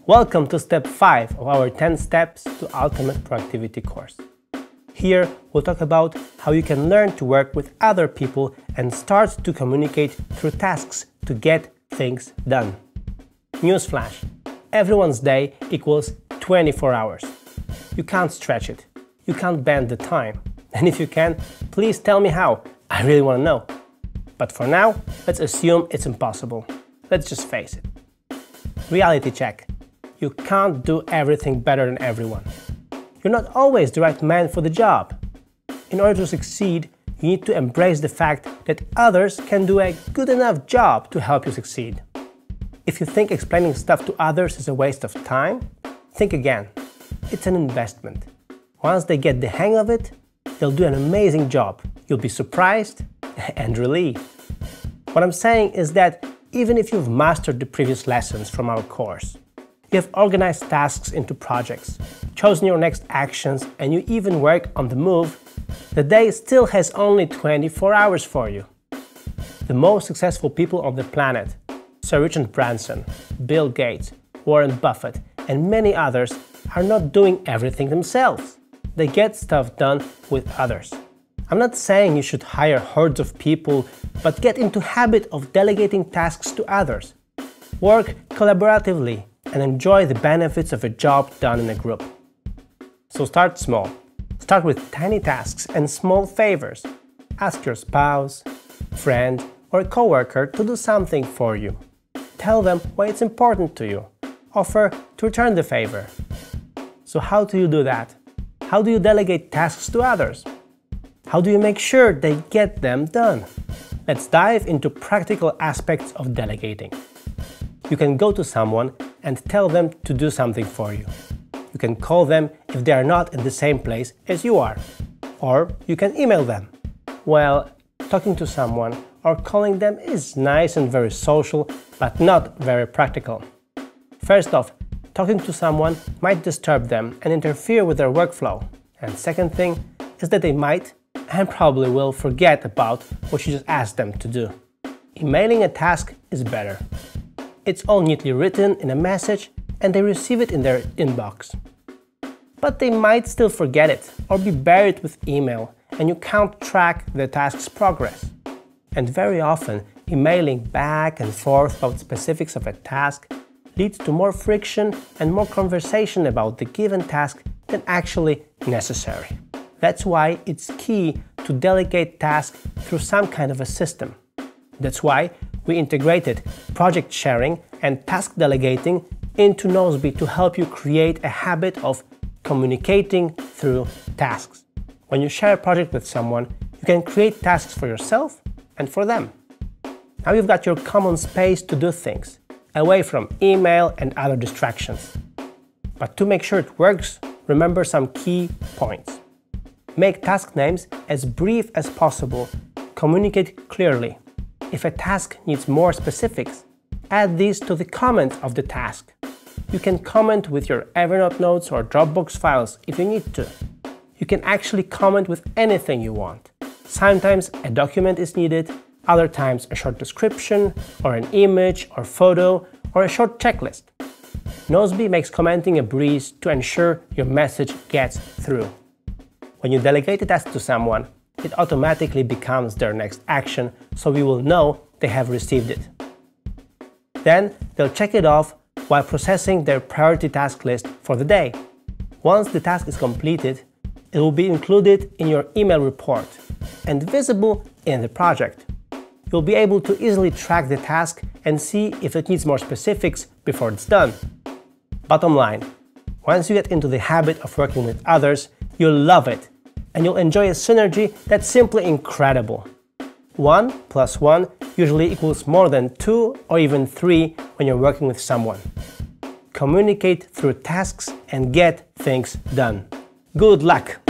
Welcome to step 5 of our 10 steps to ultimate productivity course. Here we'll talk about how you can learn to work with other people and start to communicate through tasks to get things done. Newsflash: everyone's day equals 24 hours. You can't stretch it. You can't bend the time. And if you can, please tell me how. I really want to know. But for now, let's assume it's impossible. Let's just face it. Reality check. You can't do everything better than everyone. You're not always the right man for the job. In order to succeed, you need to embrace the fact that others can do a good enough job to help you succeed. If you think explaining stuff to others is a waste of time, think again. It's an investment. Once they get the hang of it, they'll do an amazing job. You'll be surprised and relieved. What I'm saying is that even if you've mastered the previous lessons from our course, you have organized tasks into projects, chosen your next actions, and you even work on the move, the day still has only 24 hours for you. The most successful people on the planet, Sir Richard Branson, Bill Gates, Warren Buffett, and many others, are not doing everything themselves. They get stuff done with others. I'm not saying you should hire hordes of people, but get into habit of delegating tasks to others. Work collaboratively and enjoy the benefits of a job done in a group. So start small. Start with tiny tasks and small favors. Ask your spouse, friend, or a coworker to do something for you. Tell them why it's important to you. Offer to return the favor. So how do you do that? How do you delegate tasks to others? How do you make sure they get them done? Let's dive into practical aspects of delegating. You can go to someone and tell them to do something for you. You can call them if they are not in the same place as you are. Or you can email them. Well, talking to someone or calling them is nice and very social, but not very practical. First off, talking to someone might disturb them and interfere with their workflow. And second thing is that they might and probably will forget about what you just asked them to do. Emailing a task is better. It's all neatly written in a message and they receive it in their inbox. But they might still forget it or be buried with email and you can't track the task's progress. And very often, emailing back and forth about specifics of a task leads to more friction and more conversation about the given task than actually necessary. That's why it's key to delegate tasks through some kind of a system. That's why we integrated project sharing and task delegating into Nozbe to help you create a habit of communicating through tasks. When you share a project with someone, you can create tasks for yourself and for them. Now you've got your common space to do things, away from email and other distractions. But to make sure it works, remember some key points. Make task names as brief as possible. Communicate clearly. If a task needs more specifics, add these to the comments of the task. You can comment with your Evernote notes or Dropbox files if you need to. You can actually comment with anything you want. Sometimes a document is needed, other times a short description, or an image or photo, or a short checklist. Nozbe makes commenting a breeze to ensure your message gets through. When you delegate a task to someone, it automatically becomes their next action, so we will know they have received it. Then they'll check it off while processing their priority task list for the day. Once the task is completed, it will be included in your email report and visible in the project. You'll be able to easily track the task and see if it needs more specifics before it's done. Bottom line, once you get into the habit of working with others, you'll love it and you'll enjoy a synergy that's simply incredible. 1 + 1 usually equals more than 2 or even 3 when you're working with someone. Communicate through tasks and get things done. Good luck!